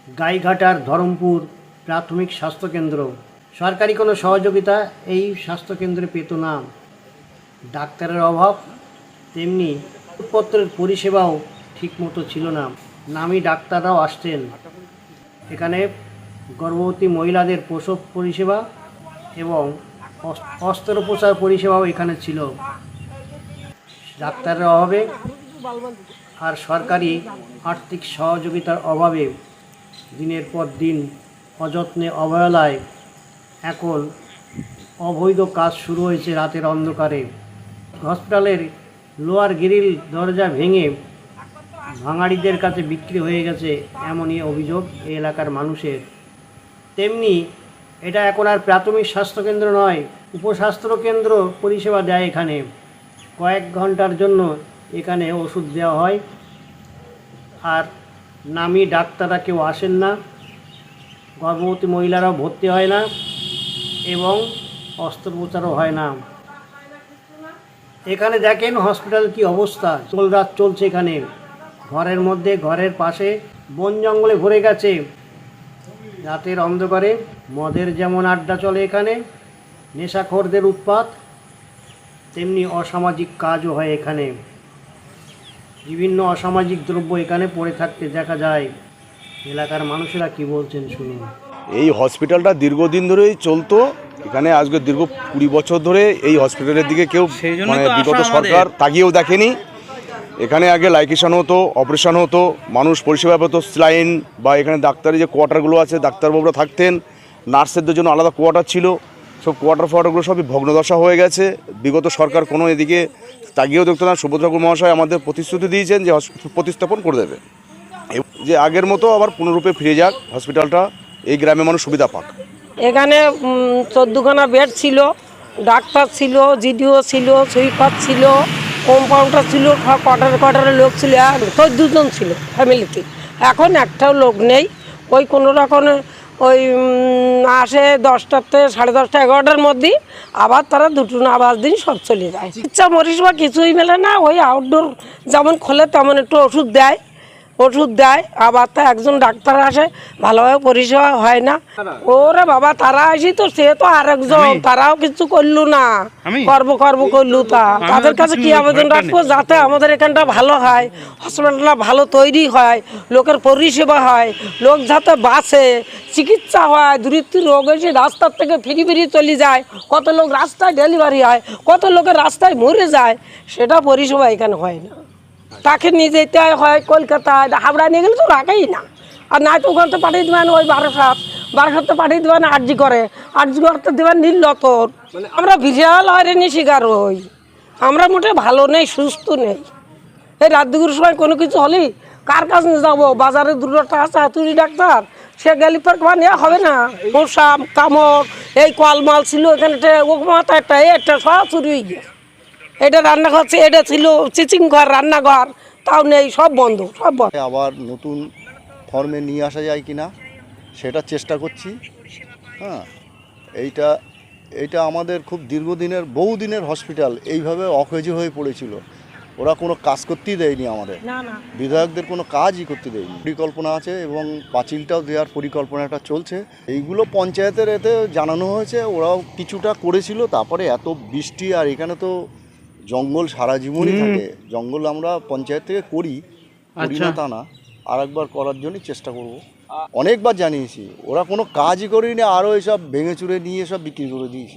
গাইঘাটার ধরমপুর প্রাথমিক স্বাস্থ্যকেন্দ্র। সরকারি কোনো সহযোগিতা এই স্বাস্থ্যকেন্দ্রে পেত না। ডাক্তারের অভাব, তেমনি ওষুধপত্রের পরিষেবাও ঠিকমতো ছিল না। নামী ডাক্তাররাও আসতেন। এখানে গর্ভবতী মহিলাদের প্রসব পরিষেবা এবং অস্ত্রোপচার পরিষেবাও এখানে ছিল। ডাক্তারের অভাবে আর সরকারি আর্থিক সহযোগিতার অভাবে দিনের পর দিন অযত্নে অবহেলায় এখন অবৈধ কাজ শুরু হয়েছে রাতের অন্ধকারে। হসপিটালের লোয়ার গ্রিল দরজা ভেঙে ভাঙাড়িদের কাছে বিক্রি হয়ে গেছে, এমনই অভিযোগ এই এলাকার মানুষের। তেমনি এটা এখন আর প্রাথমিক স্বাস্থ্যকেন্দ্র নয়, উপস্বাস্থ্য কেন্দ্র পরিষেবা দেয় এখানে। কয়েক ঘন্টার জন্য এখানে ওষুধ দেওয়া হয়, আর নামী ডাক্তাররা কেউ আসেন না। গর্ভবতী মহিলারাও ভর্তি হয় না এবং অস্ত্রোপচারও হয় না। এখানে দেখেন হসপিটাল কি অবস্থা, রাত চলছে এখানে। ঘরের মধ্যে, ঘরের পাশে বন জঙ্গলে ভরে গেছে। রাতের অন্ধকারে মদের যেমন আড্ডা চলে এখানে, নেশাখোরদের উৎপাত, তেমনি অসামাজিক কাজও হয় এখানে। বিভিন্ন অসামাজিক দ্রব্য এখানে পড়ে থাকতে দেখা যায়। এলাকার মানুষেরা কি বলছেন শুনুন। এই হসপিটালটা দীর্ঘদিন ধরেই চলতো। এখানে আজকে দীর্ঘ 20 বছর ধরে এই হসপিটালের দিকে কেউ বিগত সরকার তাকিয়েও দেখেনি। এখানে আগে লাইকেশন হতো, অপারেশন হতো, মানুষ পরিষেবা পেত, স্লাইন বা এখানে ডাক্তারি যে কোয়ার্টারগুলো আছে ডাক্তারবাবুরা থাকতেন, নার্সেরদের জন্য আলাদা কোয়ার্টার ছিল। সব কোয়ার্টারগুলো সবই ভগ্নদশা হয়ে গেছে। বিগত সরকার কোনো এদিকে তাকিয়েও দেখতো না। সুব্রত ঠাকুর মহাশয় আমাদের প্রতিশ্রুতি দিয়েছেন যে প্রতিস্থাপন করে দেবে, যে আগের মতো আবার পুনরূপে ফিরে যাক হসপিটালটা, এই গ্রামে মানুষ সুবিধা পাক। এখানে 14খানা বেড ছিল, ডাক্তার ছিল, জিডিও ছিল, সুইপার ছিল, কম্পাউন্ডার ছিল, কোয়ার্টারে লোক ছিল, 14 জন ছিল ফ্যামিলিতে। এখন একটাও লোক নেই। ওই কোনো রকম ওই আসে 10টাতে, 10:30, 11টার মধ্যেই, আবার তারা 2টো না আবার দিন সব চলে যায়। চিকিৎসা পরিষেবা কিছুই মেলে না। ওই আউটডোর যেমন খোলে তেমন একটু ওষুধ দেয়, আবার তো একজন ডাক্তার আসে, ভালোভাবে পরিষেবা হয় না। ওরে বাবা, তারা আসি তো সে তো আরেকজন, তারাও কিছু করলো না, করবো করলু। তাদের কাছে কি আবেদন রাখবো, যাতে আমাদের এখানটা ভালো হয়, হসপিটালটা ভালো তৈরি হয়, লোকের পরিষেবা হয়, লোক যাতে বাঁচে, চিকিৎসা হয়। দূরিত্ব রোগ এসে রাস্তার থেকে ফিরি চলে যায়, কত লোক রাস্তায় ডেলিভারি হয়, কত লোকের রাস্তায় মরে যায়, সেটা পরিষেবা এখানে হয় না। তাকে নিয়ে যেতে হয় কলকাতায়, হাবড়া নিয়ে গেলে তো রাখেই না। আর নাই তো ওখান থেকে পাঠিয়ে দেবেন ওই বারাসাতে পাঠিয়ে দেবেন আরজি করতে দেবেন নীলতর। আমরা বিশাল হয়রানি শিকার হই। আমরা মোটে ভালো নেই, সুস্থ নেই। এই রাত দুপুরের সময় কোনো কিছু হলেই কার কাছে যাবো? বাজারে 2টা আছে হাতুড়ি ডাক্তার, সে গেলি পর নেওয়া হবে না। মশা কামড়, এই কলমাল ছিল এখানে, ও মাথা একটা সব চুরি হয়ে গিয়ে। এটা রান্নাঘর, এটা ছিল চিচিং ঘর, রান্নাঘর, তাও নেই, সব বন্ধ। আবার নতুন ফর্মে নিয়ে আসা যায় কি না সেটা চেষ্টা করছি। হ্যাঁ, এইটা আমাদের খুব দীর্ঘদিনের, বহুদিনের হসপিটাল এইভাবে অকেজো হয়ে পড়েছিল। ওরা কোনো কাজ করতেই দেয়নি, আমাদের বিধায়কদের কোনো কাজই করতে দেয়নি। পরিকল্পনা আছে এবং পাঁচিলটাও দেওয়ার পরিকল্পনাটা চলছে। এইগুলো পঞ্চায়েতের এতে জানানো হয়েছে, ওরাও কিছুটা করেছিল। তারপরে এত বৃষ্টি, আর এখানে তো জঙ্গল সারা জীবনই থাকে। জঙ্গল আমরা পঞ্চায়েত থেকে করি না তা না, আর একবার করার জন্য চেষ্টা করব। অনেকবার জানিয়েছি, ওরা কোনো কাজই করেনি, আরও এসব ভেঙে চুরে নিয়ে সব বিক্রি করে দিয়েছে।